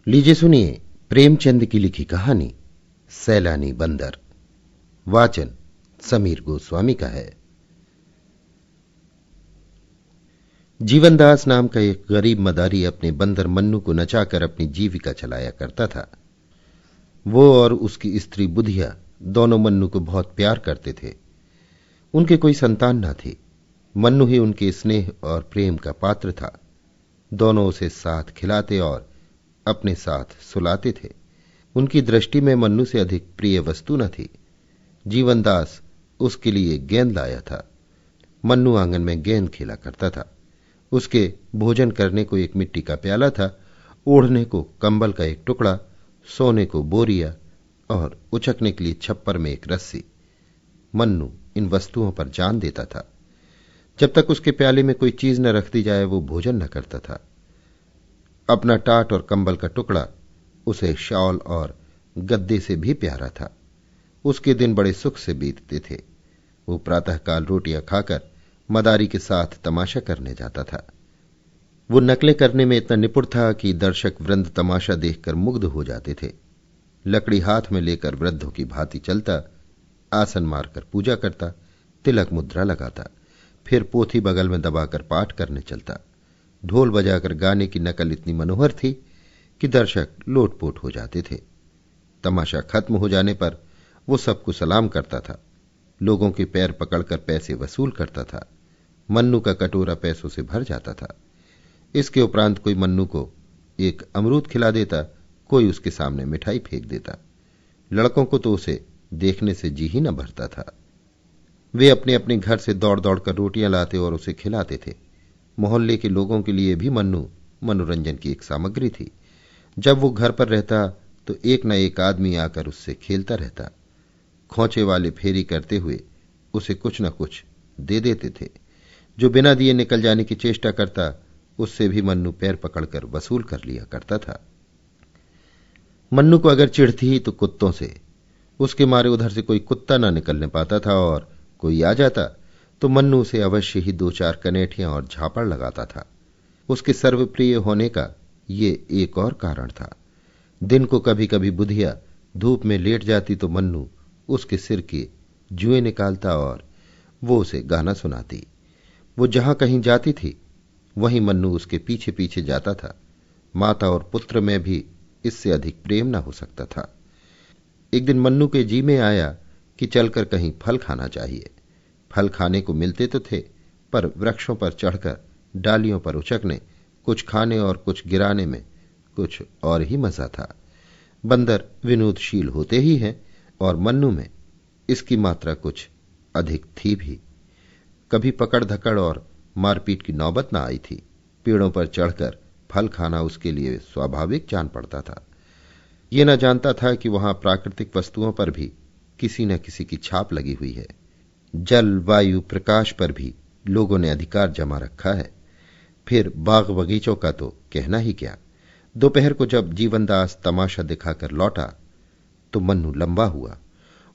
लीजिए सुनिए प्रेमचंद की लिखी कहानी सैलानी बंदर। वाचन समीर गोस्वामी का है। जीवनदास नाम का एक गरीब मदारी अपने बंदर मन्नू को नचाकर अपनी जीविका चलाया करता था। वो और उसकी स्त्री बुधिया दोनों मन्नू को बहुत प्यार करते थे। उनके कोई संतान न थी। मन्नू ही उनके स्नेह और प्रेम का पात्र था। दोनों उसे साथ खिलाते और अपने साथ सुलाते थे। उनकी दृष्टि में मन्नू से अधिक प्रिय वस्तु न थी। जीवनदास उसके लिए गेंद लाया था। मन्नू आंगन में गेंद खेला करता था। उसके भोजन करने को एक मिट्टी का प्याला था, ओढ़ने को कंबल का एक टुकड़ा, सोने को बोरिया और उचकने के लिए छप्पर में एक रस्सी। मन्नू इन वस्तुओं पर जान देता था। जब तक उसके प्याले में कोई चीज न रख दी जाए वो भोजन न करता था। अपना टाट और कंबल का टुकड़ा उसे शॉल और गद्दे से भी प्यारा था। उसके दिन बड़े सुख से बीतते थे। वो प्रातःकाल रोटियां खाकर मदारी के साथ तमाशा करने जाता था। वो नकलें करने में इतना निपुण था कि दर्शक वृंद तमाशा देखकर मुग्ध हो जाते थे। लकड़ी हाथ में लेकर वृद्धों की भांति चलता, आसन मारकर पूजा करता, तिलक मुद्रा लगाता, फिर पोथी बगल में दबाकर पाठ करने चलता। ढोल बजाकर गाने की नकल इतनी मनोहर थी कि दर्शक लोटपोट हो जाते थे। तमाशा खत्म हो जाने पर वो सबको सलाम करता था। लोगों के पैर पकड़कर पैसे वसूल करता था। मन्नू का कटोरा पैसों से भर जाता था। इसके उपरांत कोई मन्नू को एक अमरूद खिला देता, कोई उसके सामने मिठाई फेंक देता। लड़कों को तो उसे देखने से जी ही न भरता था। वे अपने अपने घर से दौड़ दौड़ कर रोटियां लाते और उसे खिलाते थे। मोहल्ले के लोगों के लिए भी मन्नू मनोरंजन की एक सामग्री थी। जब वो घर पर रहता तो एक न एक आदमी आकर उससे खेलता रहता। खोंचे वाले फेरी करते हुए उसे कुछ न कुछ दे देते थे। जो बिना दिए निकल जाने की चेष्टा करता उससे भी मन्नू पैर पकड़कर वसूल कर लिया करता था। मन्नू को अगर चिढ़ थी तो कुत्तों से। उसके मारे उधर से कोई कुत्ता न निकलने पाता था और कोई आ जाता तो मन्नू उसे अवश्य ही दो चार कनेठियां और झापड़ लगाता था। उसके सर्वप्रिय होने का ये एक और कारण था। दिन को कभी कभी बुधिया धूप में लेट जाती तो मन्नू उसके सिर के जुएं निकालता और वो उसे गाना सुनाती। वो जहां कहीं जाती थी वहीं मन्नू उसके पीछे पीछे जाता था। माता और पुत्र में भी इससे अधिक प्रेम न हो सकता था। एक दिन मन्नू के जी में आया कि चलकर कहीं फल खाना चाहिए। फल खाने को मिलते तो थे, पर वृक्षों पर चढ़कर डालियों पर उचकने, कुछ खाने और कुछ गिराने में कुछ और ही मजा था। बंदर विनोदशील होते ही हैं और मन्नू में इसकी मात्रा कुछ अधिक थी भी। कभी पकड़ धकड़ और मारपीट की नौबत न आई थी। पेड़ों पर चढ़कर फल खाना उसके लिए स्वाभाविक जान पड़ता था। ये न जानता था कि वहां प्राकृतिक वस्तुओं पर भी किसी न किसी की छाप लगी हुई है। जल, वायु, प्रकाश पर भी लोगों ने अधिकार जमा रखा है। फिर बाग बगीचों का तो कहना ही क्या। दोपहर को जब जीवनदास तमाशा दिखाकर लौटा तो मन्नू लंबा हुआ।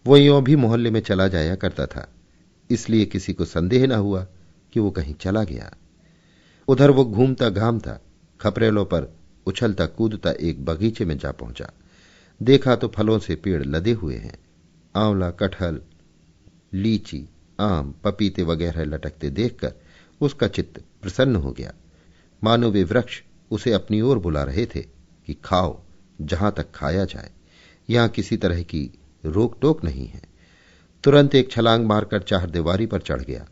वो यों भी मोहल्ले में चला जाया करता था, इसलिए किसी को संदेह न हुआ कि वो कहीं चला गया। उधर वो घूमता घामता खपरेलों पर उछलता कूदता एक बगीचे में जा पहुंचा। देखा तो फलों से पेड़ लदे हुए हैं। आंवला, कटहल, लीची, आम, पपीते वगैरह लटकते देखकर उसका चित्त प्रसन्न हो गया। मानो वे वृक्ष उसे अपनी ओर बुला रहे थे कि खाओ, जहां तक खाया जाए, यहां किसी तरह की रोक टोक नहीं है। तुरंत एक छलांग मारकर चारदीवारी पर चढ़ गया।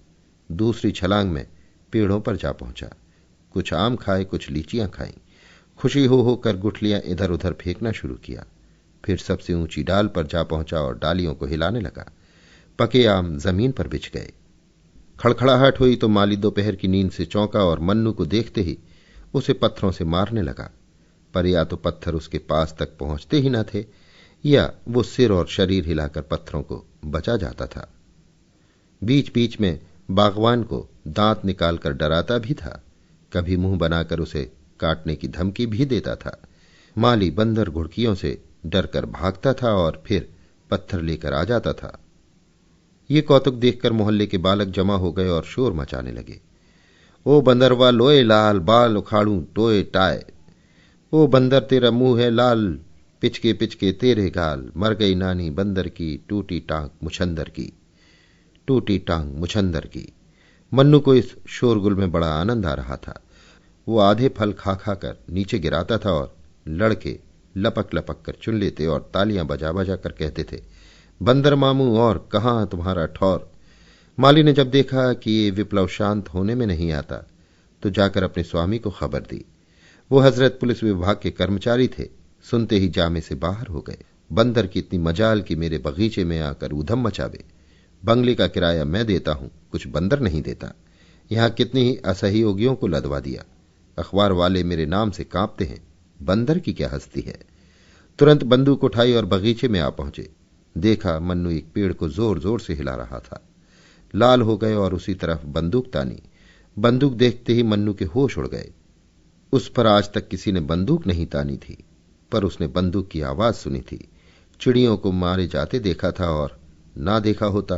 दूसरी छलांग में पेड़ों पर जा पहुंचा। कुछ आम खाए, कुछ लीचियां खाई। खुशी हो होकर गुठलियां इधर उधर फेंकना शुरू किया। फिर सबसे ऊंची डाल पर जा पहुंचा और डालियों को हिलाने लगा। पके आम जमीन पर बिछ गए। खड़खड़ाहट हुई तो माली दोपहर की नींद से चौंका और मन्नू को देखते ही उसे पत्थरों से मारने लगा। पर या तो पत्थर उसके पास तक पहुंचते ही न थे या वो सिर और शरीर हिलाकर पत्थरों को बचा जाता था। बीच बीच में बागवान को दांत निकालकर डराता भी था। कभी मुंह बनाकर उसे काटने की धमकी भी देता था। माली बंदर घुड़कियों से डरकर भागता था और फिर पत्थर लेकर आ जाता था। ये कौतुक देखकर मोहल्ले के बालक जमा हो गए और शोर मचाने लगे। ओ बंदरवा लोए लाल, बाल उखाड़ू टोए टाए। ओ बंदर तेरा मुंह है लाल, पिचके पिचके तेरे गाल, मर गई नानी बंदर की, टूटी टांग मुछंदर की, टूटी टांग मुछंदर की। मन्नू को इस शोरगुल में बड़ा आनंद आ रहा था। वो आधे फल खा खा कर नीचे गिराता था और लड़के लपक लपक कर चुन लेते और तालियां बजा बजा कर कहते थे, बंदर मामू और कहां तुम्हारा ठौर। माली ने जब देखा कि ये विप्लव शांत होने में नहीं आता तो जाकर अपने स्वामी को खबर दी। वो हजरत पुलिस विभाग के कर्मचारी थे, सुनते ही जामे से बाहर हो गए। बंदर की इतनी मजाल कि मेरे बगीचे में आकर ऊधम मचावे। बंगले का किराया मैं देता हूं, कुछ बंदर नहीं देता। यहां कितनी ही असहयोगियों को लदवा दिया। अखबार वाले मेरे नाम से कांपते हैं, बंदर की क्या हस्ती है। तुरंत बंदूक उठाई और बगीचे में आ पहुंचे। देखा मन्नू एक पेड़ को जोर जोर से हिला रहा था। लाल हो गए और उसी तरफ बंदूक तानी। बंदूक देखते ही मन्नू के होश उड़ गए। उस पर आज तक किसी ने बंदूक नहीं तानी थी, पर उसने बंदूक की आवाज सुनी थी। चिड़ियों को मारे जाते देखा था और ना देखा होता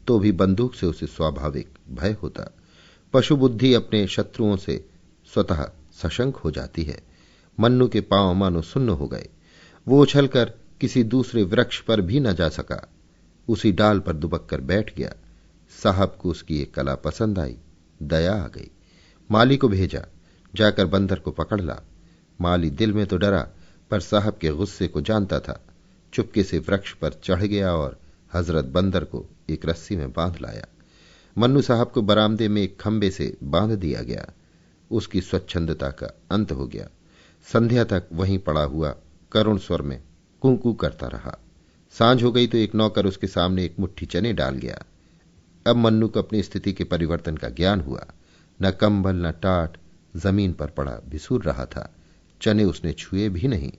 तो भी बंदूक से उसे स्वाभाविक भय होता। पशु बुद्धि अपने शत्रुओं से स्वतः सशंक हो जाती है। मन्नू के पांव मानो सुन्न हो गए। वो उछलकर किसी दूसरे वृक्ष पर भी न जा सका। उसी डाल पर दुबक कर बैठ गया। साहब को उसकी एक कला पसंद आई, दया आ गई। माली को भेजा, जाकर बंदर को पकड़ ला। माली दिल में तो डरा, पर साहब के गुस्से को जानता था। चुपके से वृक्ष पर चढ़ गया और हजरत बंदर को एक रस्सी में बांध लाया। मन्नू साहब को बरामदे में एक खंबे से बांध दिया गया। उसकी स्वच्छंदता का अंत हो गया। संध्या तक वहीं पड़ा हुआ करुण स्वर में कूं करता रहा। सांझ हो गई तो एक नौकर उसके सामने एक मुट्ठी चने डाल गया। अब मन्नू को अपनी स्थिति के परिवर्तन का ज्ञान हुआ। न कंबल न टाट, जमीन पर पड़ा भिसूर रहा था। चने उसने छुए भी नहीं।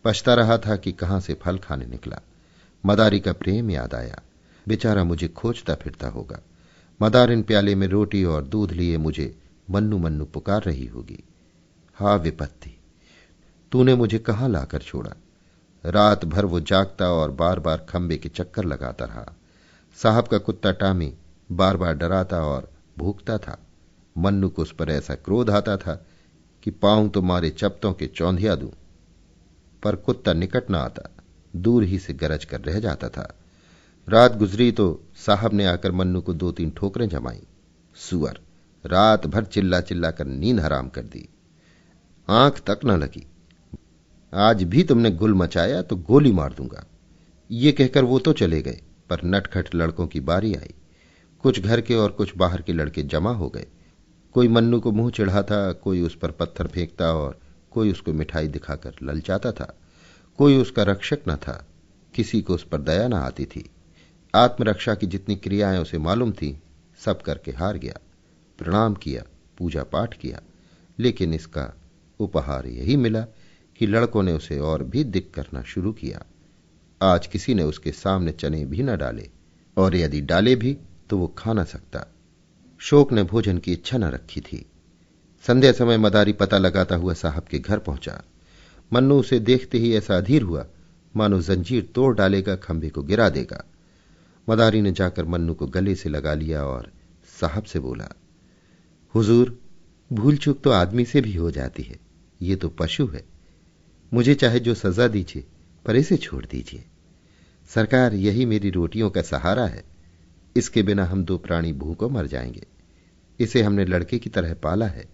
पछता रहा था कि कहां से फल खाने निकला। मदारी का प्रेम याद आया। बेचारा मुझे खोजता फिरता होगा। मदारिन प्याले में रोटी और दूध लिए मुझे मन्नू मन्नू पुकार रही होगी। हा विपत्ति, तूने मुझे कहां लाकर छोड़ा। रात भर वो जागता और बार बार खंबे के चक्कर लगाता रहा। साहब का कुत्ता टामी बार बार डराता और भूखता था। मन्नू को उस पर ऐसा क्रोध आता था कि पांव तो मारे चपतों के चौंधिया दूं, पर कुत्ता निकट न आता, दूर ही से गरज कर रह जाता था। रात गुजरी तो साहब ने आकर मन्नू को 2-3 ठोकरें जमाई। सुअर, रात भर चिल्ला चिल्ला कर नींद हराम कर दी। आंख तक न लगी। आज भी तुमने गुल मचाया तो गोली मार दूंगा। ये कहकर वो तो चले गए, पर नटखट लड़कों की बारी आई। कुछ घर के और कुछ बाहर के लड़के जमा हो गए। कोई मन्नू को मुंह चिढ़ाता, कोई उस पर पत्थर फेंकता और कोई उसको मिठाई दिखाकर ललचाता था। कोई उसका रक्षक न था, किसी को उस पर दया न आती थी। आत्मरक्षा की जितनी क्रियाएं उसे मालूम थी, सब करके हार गया। प्रणाम किया, पूजा पाठ किया, लेकिन इसका उपहार यही मिला कि लड़कों ने उसे और भी दिक करना शुरू किया। आज किसी ने उसके सामने चने भी न डाले, और यदि डाले भी तो वो खा न सकता। शोक ने भोजन की इच्छा न रखी थी। संध्या समय मदारी पता लगाता हुआ साहब के घर पहुंचा। मन्नू उसे देखते ही ऐसा अधीर हुआ मानो जंजीर तोड़ डालेगा, खंभे को गिरा देगा। मदारी ने जाकर मन्नू को गले से लगा लिया और साहब से बोला, हुजूर, भूल चूक तो आदमी से भी हो जाती है, ये तो पशु है। मुझे चाहे जो सजा दीजिए, पर इसे छोड़ दीजिए। सरकार, यही मेरी रोटियों का सहारा है। इसके बिना हम 2 प्राणी भूखों मर जाएंगे। इसे हमने लड़के की तरह पाला है।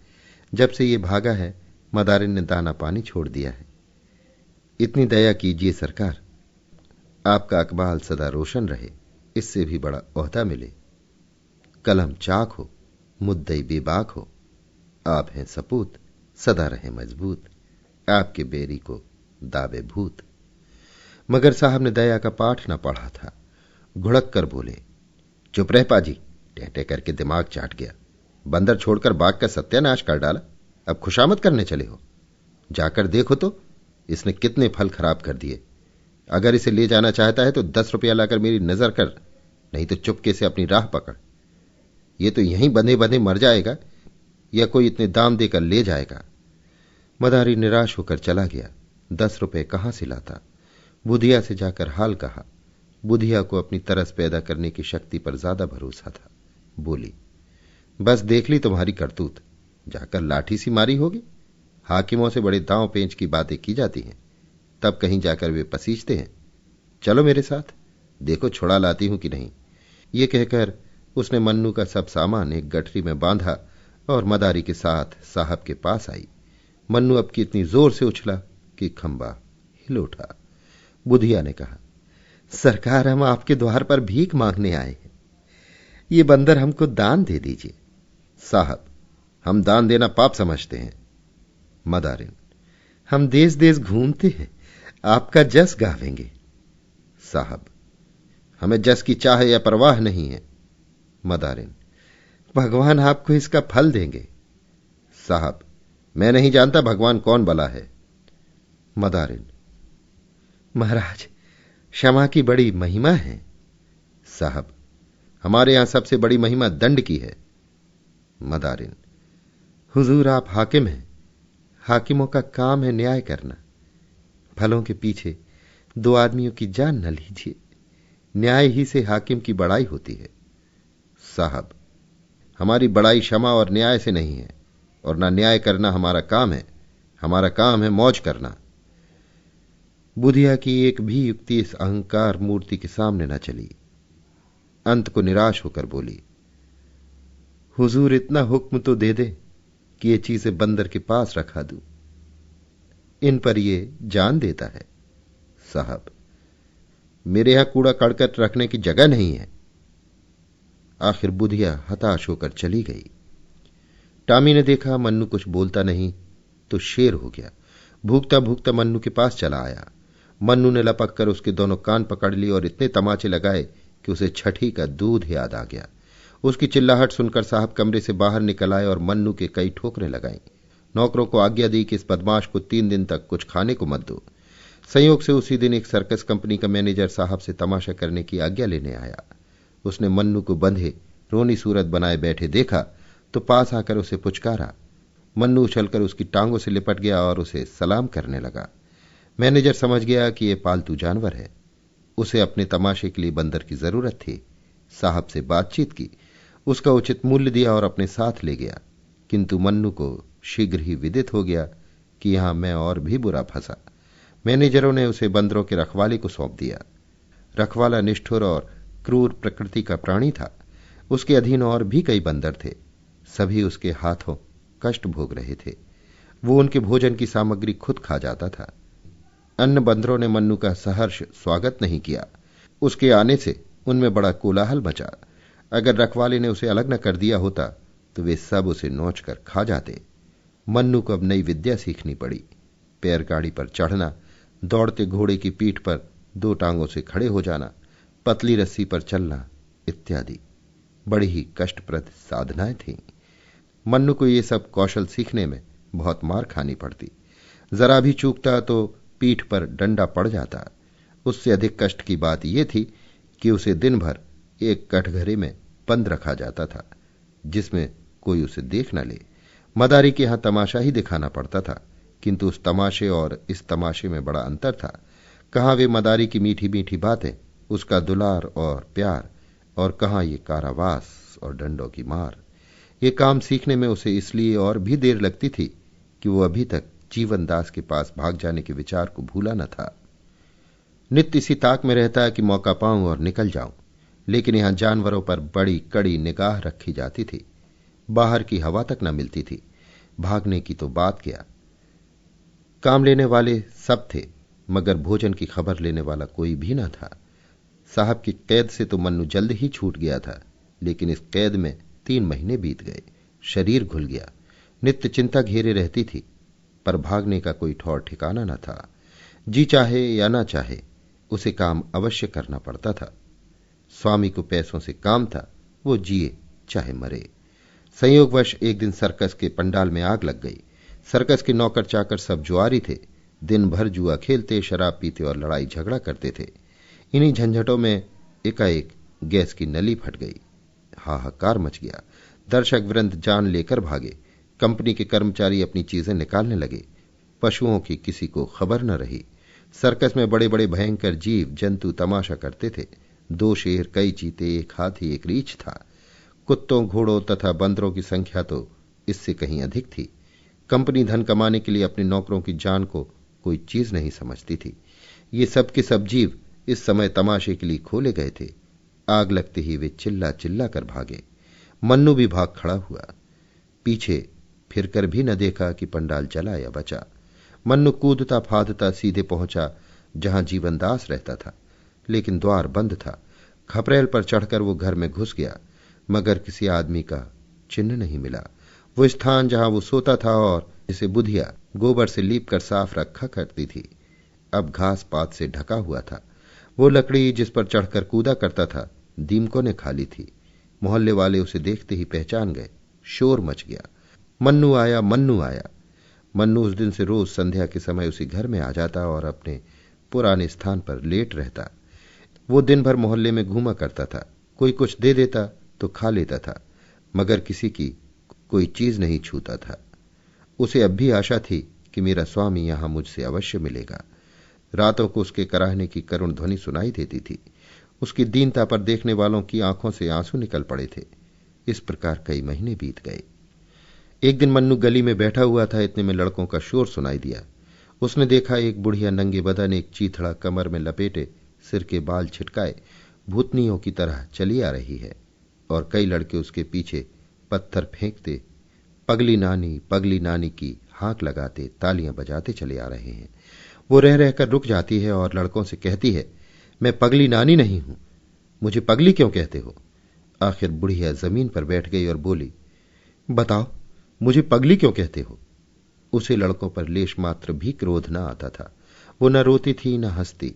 जब से ये भागा है, मदारिन ने दाना पानी छोड़ दिया है। इतनी दया कीजिए सरकार, आपका अकबाल सदा रोशन रहे, इससे भी बड़ा ओहदा मिले। कलम चाक हो, मुद्दई बेबाक हो, आप हैं सपूत, सदा रहे मजबूत, आपके बेरी को दावे भूत। मगर साहब ने दया का पाठ न पढ़ा था। घुड़क कर बोले, चुप रह पाजी, टहटे करके दिमाग चाट गया। बंदर छोड़कर बाग का सत्यानाश कर डाला, अब खुशामद करने चले हो। जाकर देखो तो इसने कितने फल खराब कर दिए। अगर इसे ले जाना चाहता है तो 10 रुपया लाकर मेरी नजर कर, नहीं तो चुपके से अपनी राह पकड़। ये तो यहीं बंधे बंधे मर जाएगा या कोई इतने दाम देकर ले जाएगा। मदारी निराश होकर चला गया। 10 रुपए कहां से लाता। बुधिया से जाकर हाल कहा। बुधिया को अपनी तरस पैदा करने की शक्ति पर ज्यादा भरोसा था। बोली, बस देख ली तुम्हारी करतूत, जाकर लाठी सी मारी होगी। हाकिमों से बड़े दांव पेंच की बातें की जाती हैं, तब कहीं जाकर वे पसीजते हैं। चलो मेरे साथ, देखो छुड़ा लाती हूं कि नहीं। ये कहकर उसने मन्नू का सब सामान एक गठरी में बांधा और मदारी के साथ साहब के पास आई। मन्नू अब की इतनी जोर से उछला कि खंबा हिल उठा। बुधिया ने कहा, सरकार, हम आपके द्वार पर भीख मांगने आए हैं, ये बंदर हमको दान दे दीजिए। साहब, हम दान देना पाप समझते हैं। मदारिन, हम देश देश घूमते हैं, आपका जस गावेंगे। साहब, हमें जस की चाह या परवाह नहीं है। मदारिन, भगवान आपको इसका फल देंगे। साहब, मैं नहीं जानता भगवान कौन बला है। मदारिन, महाराज, क्षमा की बड़ी महिमा है। साहब, हमारे यहां सबसे बड़ी महिमा दंड की है। मदारिन, हुजूर आप हाकिम हैं, हाकिमों का काम है न्याय करना। फलों के पीछे दो आदमियों की जान न लीजिए, न्याय ही से हाकिम की बड़ाई होती है। साहब, हमारी बड़ाई क्षमा और न्याय से नहीं है, और ना न्याय करना हमारा काम है, हमारा काम है मौज करना। बुधिया की एक भी युक्ति इस अहंकार मूर्ति के सामने न चली। अंत को निराश होकर बोली, हुजूर इतना हुक्म तो दे दे कि ये चीजें बंदर के पास रखा दूं, इन पर ये जान देता है। साहब, मेरे यहां कूड़ा कड़कट रखने की जगह नहीं है। आखिर बुधिया हताश होकर चली गई। टामी ने देखा मन्नू कुछ बोलता नहीं तो शेर हो गया। भूखता भूखता मन्नू के पास चला आया। मन्नू ने लपक कर उसके दोनों कान पकड़ लिए और इतने तमाचे लगाए कि उसे छठी का दूध याद आ गया। उसकी चिल्लाहट सुनकर साहब कमरे से बाहर निकल आए और मन्नू के कई ठोकरें लगाई। नौकरों को आज्ञा दी कि इस बदमाश को 3 दिन तक कुछ खाने को मत दो। संयोग से उसी दिन एक सर्कस कंपनी का मैनेजर साहब से तमाशा करने की आज्ञा लेने आया। उसने मन्नू को बंधे रोनी सूरत बनाए बैठे देखा तो पास आकर उसे पुचकारा। मन्नू उछलकर उसकी टांगों से लिपट गया और उसे सलाम करने लगा। मैनेजर समझ गया कि यह पालतू जानवर है, उसे अपने तमाशे के लिए बंदर की जरूरत थी। साहब से बातचीत की, उसका उचित मूल्य दिया और अपने साथ ले गया। किंतु मन्नू को शीघ्र ही विदित हो गया कि यहां मैं और भी बुरा फंसा। मैनेजरों ने उसे बंदरों के रखवाले को सौंप दिया। रखवाला निष्ठुर और क्रूर प्रकृति का प्राणी था। उसके अधीन और भी कई बंदर थे, सभी उसके हाथों कष्ट भोग रहे थे। वो उनके भोजन की सामग्री खुद खा जाता था। अन्य बंदरों ने मन्नू का सहर्ष स्वागत नहीं किया। उसके आने से उनमें बड़ा कोलाहल मचा। अगर रखवाले ने उसे अलग न कर दिया होता तो वे सब उसे नोच कर खा जाते। मन्नू को अब नई विद्या सीखनी पड़ी, पैरगाड़ी पर चढ़ना, दौड़ते घोड़े की पीठ पर 2 टांगों से खड़े हो जाना, पतली रस्सी पर चलना इत्यादि। बड़ी ही कष्टप्रद साधनाएं थीं। मन्नू को ये सब कौशल सीखने में बहुत मार खानी पड़ती। जरा भी चूकता तो पीठ पर डंडा पड़ जाता। उससे अधिक कष्ट की बात यह थी कि उसे दिन भर एक कटघरे में बंद रखा जाता था, जिसमें कोई उसे देख न ले। मदारी के यहां तमाशा ही दिखाना पड़ता था, किंतु उस तमाशे और इस तमाशे में बड़ा अंतर था। कहां वे मदारी की मीठी मीठी बातें, उसका दुलार और प्यार, और कहां ये कारावास और डंडों की मार। ये काम सीखने में उसे इसलिए और भी देर लगती थी कि वो अभी तक जीवन दास के पास भाग जाने के विचार को भूला न था। नित्य इसी ताक में रहता कि मौका पाऊं और निकल जाऊं, लेकिन यहां जानवरों पर बड़ी कड़ी निगाह रखी जाती थी। बाहर की हवा तक न मिलती थी, भागने की तो बात क्या। काम लेने वाले सब थे, मगर भोजन की खबर लेने वाला कोई भी न था। साहब की कैद से तो मन्नू जल्द ही छूट गया था, लेकिन इस कैद में 3 महीने बीत गए। शरीर घुल गया, नित्य चिंता घेरे रहती थी, पर भागने का कोई ठौर ठिकाना न था। जी चाहे या ना चाहे उसे काम अवश्य करना पड़ता था। स्वामी को पैसों से काम था, वो जिए चाहे मरे। संयोगवश एक दिन सर्कस के पंडाल में आग लग गई। सर्कस के नौकर चाकर सब जुआरी थे, दिन भर जुआ खेलते, शराब पीते और लड़ाई झगड़ा करते थे। इन्हीं झंझटों में एकाएक गैस की नली फट गई। हाहाकार मच गया। दर्शक वृंद जान लेकर भागे। कंपनी के कर्मचारी अपनी चीजें निकालने लगे। पशुओं की किसी को खबर न रही। सर्कस में बड़े बड़े भयंकर जीव जंतु तमाशा करते थे। 2 शेर, कई चीते, 1 हाथी, 1 रीछ था। कुत्तों, घोड़ों तथा बंदरों की संख्या तो इससे कहीं अधिक थी। कंपनी धन कमाने के लिए अपने नौकरों की जान को कोई चीज नहीं समझती थी। ये सब के सब जीव इस समय तमाशे के लिए खोले गए थे। आग लगते ही वे चिल्ला चिल्ला कर भागे। मन्नू भी भाग खड़ा हुआ। पीछे फिरकर भी न देखा कि पंडाल जला या बचा। मन्नू कूदता फादता सीधे पहुंचा जहां जीवनदास रहता था, लेकिन द्वार बंद था। खपरेल पर चढ़कर वो घर में घुस गया, मगर किसी आदमी का चिन्ह नहीं मिला। वो स्थान जहां वो सोता था और जिसे बुधिया गोबर से लीप कर साफ रखा करती थी, अब घास पात से ढका हुआ था। वो लकड़ी जिस पर चढ़कर कूदा करता था, दीमकों ने खा ली थी। मोहल्ले वाले उसे देखते ही पहचान गए। शोर मच गया, मन्नू आया, मन्नू आया। मन्नू उस दिन से रोज संध्या के समय उसी घर में आ जाता और अपने पुराने स्थान पर लेट रहता। वो दिन भर मोहल्ले में घूमा करता था। कोई कुछ दे देता तो खा लेता था, मगर किसी की कोई चीज नहीं छूता था। उसे अब भी आशा थी कि मेरा स्वामी यहां मुझसे अवश्य मिलेगा। रातों को उसके कराहने की करुण ध्वनि सुनाई देती थी। उसकी दीनता पर देखने वालों की आंखों से आंसू निकल पड़े थे। इस प्रकार कई महीने बीत गए। एक दिन मन्नू गली में बैठा हुआ था, इतने में लड़कों का शोर सुनाई दिया। उसने देखा एक बुढ़िया नंगे बदन, एक चीथड़ा कमर में लपेटे, सिर के बाल छिटकाए भूतनियों की तरह चली आ रही है, और कई लड़के उसके पीछे पत्थर फेंकते पगली नानी की हाक लगाते तालियां बजाते चले आ रहे हैं। वो रह रहकर रुक जाती है और लड़कों से कहती है, मैं पगली नानी नहीं हूं, मुझे पगली क्यों कहते हो? आखिर बुढ़िया जमीन पर बैठ गई और बोली, बताओ मुझे पगली क्यों कहते हो? उसे लड़कों पर लेश मात्र भी क्रोध न आता था। वो न रोती थी न हंसती।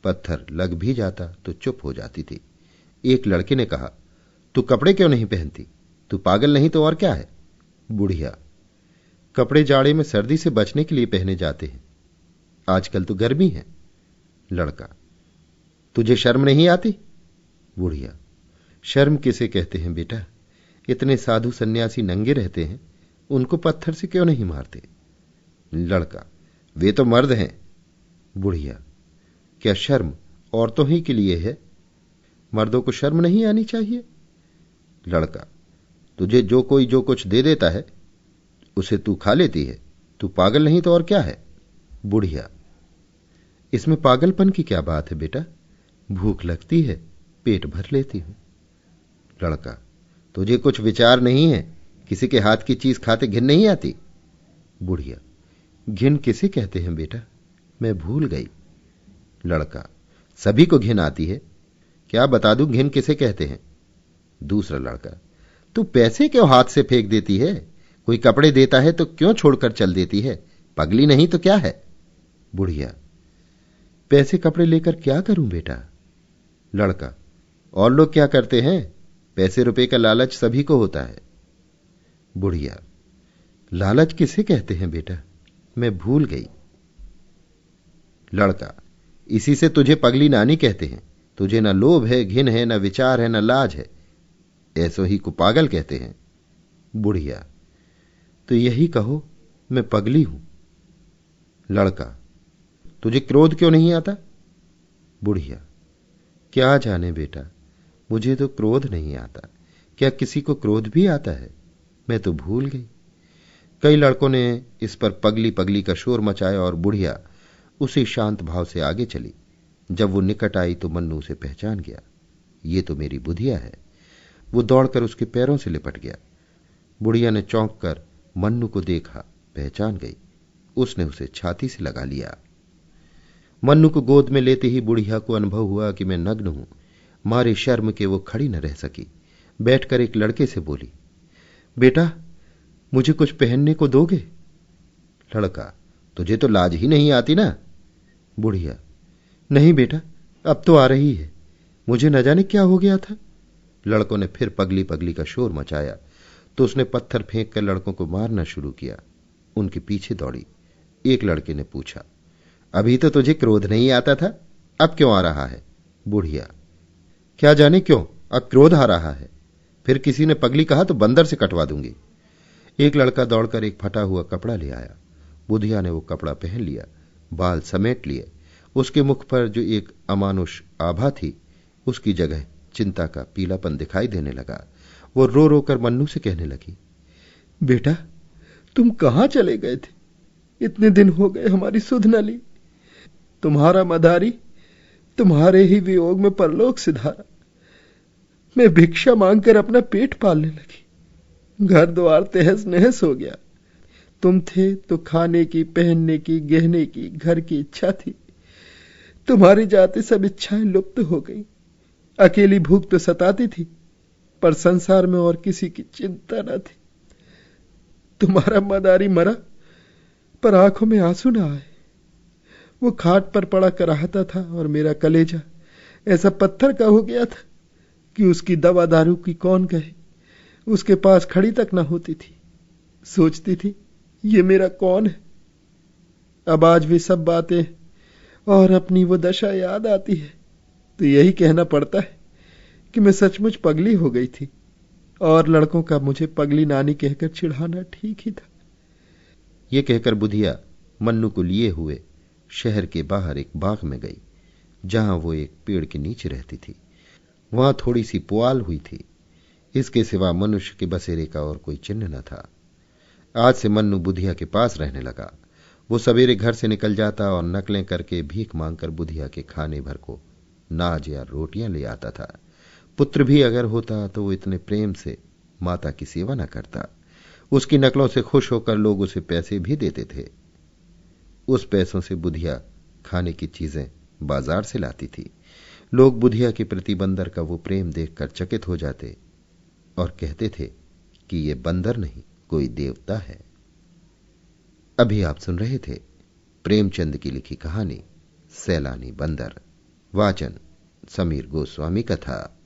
पत्थर लग भी जाता तो चुप हो जाती थी। एक लड़के ने कहा, तू कपड़े क्यों नहीं पहनती? तू पागल नहीं तो और क्या है? बुढ़िया, कपड़े जाड़े में सर्दी से बचने के लिए पहने जाते हैं, आजकल तो गर्मी है। लड़का, तुझे शर्म नहीं आती? बुढ़िया, शर्म किसे कहते हैं बेटा? इतने साधु सन्यासी नंगे रहते हैं, उनको पत्थर से क्यों नहीं मारते? लड़का, वे तो मर्द हैं। बुढ़िया, क्या शर्म औरतों ही के लिए है? मर्दों को शर्म नहीं आनी चाहिए? लड़का, तुझे जो कोई जो कुछ दे देता है उसे तू खा लेती है, तू पागल नहीं तो और क्या है? बुढ़िया, इसमें पागलपन की क्या बात है बेटा? भूख लगती है, पेट भर लेती हूं। लड़का, तुझे कुछ विचार नहीं है? किसी के हाथ की चीज खाते घिन नहीं आती? बुढ़िया, घिन किसे कहते हैं बेटा? मैं भूल गई। लड़का, सभी को घिन आती है, क्या बता दूं घिन किसे कहते हैं? दूसरा लड़का, तू पैसे क्यों हाथ से फेंक देती है? कोई कपड़े देता है तो क्यों छोड़कर चल देती है? पगली नहीं तो क्या है? बुढ़िया, पैसे कपड़े लेकर क्या करूं बेटा? लड़का, और लोग क्या करते हैं? पैसे रुपए का लालच सभी को होता है। बुढ़िया, लालच किसे कहते हैं बेटा? मैं भूल गई। लड़का, इसी से तुझे पगली नानी कहते हैं। तुझे न लोभ है, घिन है, न विचार है, न लाज है, ऐसो ही को पागल कहते हैं। बुढ़िया, तो यही कहो मैं पगली हूं। लड़का, तुझे क्रोध क्यों नहीं आता? बुढ़िया, क्या जाने बेटा, मुझे तो क्रोध नहीं आता। क्या किसी को क्रोध भी आता है? मैं तो भूल गई। कई लड़कों ने इस पर पगली पगली का शोर मचाया और बुढ़िया उसी शांत भाव से आगे चली। जब वो निकट आई तो मन्नू उसे पहचान गया। ये तो मेरी बुधिया है। वो दौड़कर उसके पैरों से लिपट गया। बुढ़िया ने चौंक कर मन्नू को देखा, पहचान गई। उसने उसे छाती से लगा लिया। मन्नू को गोद में लेते ही बुढ़िया को अनुभव हुआ कि मैं नग्न हूं। मारे शर्म के वो खड़ी न रह सकी। बैठकर एक लड़के से बोली, बेटा मुझे कुछ पहनने को दोगे? लड़का, तुझे तो लाज ही नहीं आती ना? बुढ़िया, नहीं बेटा, अब तो आ रही है, मुझे न जाने क्या हो गया था। लड़कों ने फिर पगली पगली का शोर मचाया तो उसने पत्थर फेंक कर लड़कों को मारना शुरू किया। उनके पीछे दौड़ी। एक लड़के ने पूछा, अभी तो तुझे क्रोध नहीं आता था, अब क्यों आ रहा है? बुढ़िया, क्या जाने क्यों अब क्रोध आ रहा है। फिर किसी ने पगली कहा तो बंदर से कटवा दूंगी। एक लड़का दौड़कर एक फटा हुआ कपड़ा ले आया। बुढ़िया ने वो कपड़ा पहन लिया, बाल समेट लिए। उसके मुख पर जो एक अमानुष आभा थी, उसकी जगह चिंता का पीलापन दिखाई देने लगा। वो रो रो कर मन्नू से कहने लगी, बेटा तुम कहां चले गए थे? इतने दिन हो गए हमारी सुध न ली। तुम्हारा मदारी तुम्हारे ही वियोग में परलोक सिधारा। मैं भिक्षा मांगकर अपना पेट पालने लगी। घर द्वार तहस नहस हो गया। तुम थे तो खाने की, पहनने की, गहने की, घर की इच्छा थी। तुम्हारी जाते सब इच्छाएं लुप्त हो गई। अकेली भूख तो सताती थी, पर संसार में और किसी की चिंता न थी। तुम्हारा मदारी मरा, पर आंखों में आंसू न आए। वो खाट पर पड़ा कराहता था और मेरा कलेजा ऐसा पत्थर का हो गया था कि उसकी दवा दारू की कौन कहे। उसके पास खड़ी तक न होती थी। सोचती थी, ये मेरा कौन है? अब आज भी सब बातें और अपनी वो दशा याद आती है तो यही कहना पड़ता है कि मैं सचमुच पगली हो गई थी, और लड़कों का मुझे पगली नानी कहकर चिढ़ाना ठीक ही था। ये कहकर बुधिया मन्नू को लिए हुए शहर के बाहर एक बाग में गई, जहां वो एक पेड़ के नीचे रहती थी। वहां थोड़ी सी पुआल हुई थी। इसके सिवा मनुष्य के बसेरे का और कोई चिन्ह न था। आज से मन्नू बुधिया के पास रहने लगा। वो सवेरे घर से निकल जाता और नकलें करके भीख मांगकर बुधिया के खाने भर को नाज या रोटियां ले आता था। पुत्र भी अगर होता तो वो इतने प्रेम से माता की सेवा न करता। उसकी नकलों से खुश होकर लोग उसे पैसे भी देते थे। उस पैसों से बुधिया खाने की चीजें बाजार से लाती थी। लोग बुधिया के प्रति बंदर का वो प्रेम देखकर चकित हो जाते और कहते थे कि ये बंदर नहीं, कोई देवता है। अभी आप सुन रहे थे प्रेमचंद की लिखी कहानी सैलानी बंदर। वाचन समीर गोस्वामी का था।